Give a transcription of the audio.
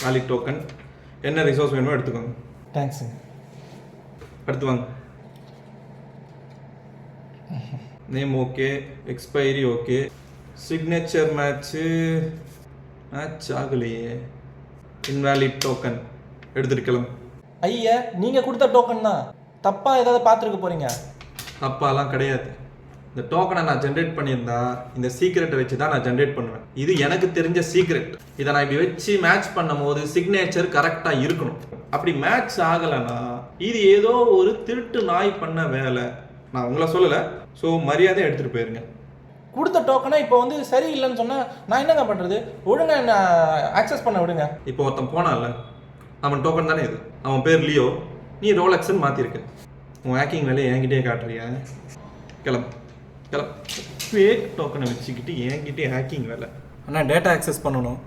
Valid token. என்ன resource வேணுமோ எடுத்துக்கோங்க. தேங்க்ஸுங்க. அடுத்து வாங்க. Name okay, expiry okay, signature match ஆகலையே. இன்வேலிட் டோக்கன் எடுத்துட்டு கிளம்பு. ஐயா, நீங்கள் கொடுத்த டோக்கன் தான். தப்பாக ஏதாவது பார்த்துருக்க போகிறீங்க. தப்பாலாம் கிடையாது. இந்த டோக்கனை நான் ஜென்ரேட் பண்ணியிருந்தா இந்த சீக்ரெட்டை வச்சு தான் நான் ஜென்ரேட் பண்ணுவேன். இது எனக்கு தெரிஞ்ச சீக்ரெட். இதை நான் இப்படி வச்சு மேட்ச் பண்ணும் போது சிக்னேச்சர் கரெக்டாக இருக்கணும். அப்படி மேட்ச் ஆகலைன்னா இது ஏதோ ஒரு திருட்டு நாய் பண்ண வேலை. நான் உங்களை சொல்லலை. ஸோ மரியாதை எடுத்துகிட்டு போயிருங்க. கொடுத்த டோக்கனை இப்போ வந்து சரியில்லைன்னு சொன்னால் நான் என்னங்க பண்ணுறது? ஒழுங்காக என்ன ஆக்சஸ் பண்ண விடுங்க. இப்போ ஒருத்தன் போனான்ல, அவன் டோக்கன் தானே இது. அவன் பேர் லியோ. நீ ரோலெக்ஸ்ன்னு மாற்றிருக்க. உன் ஹேக்கிங் வேலையை என்கிட்டே காட்டுறியா? கிளம்பு. ஃபேக் டோக்கனை வச்சுக்கிட்டு என்கிட்டே ஹேக்கிங் வேலை. ஆனால் டேட்டா ஆக்சஸ் பண்ணணும்.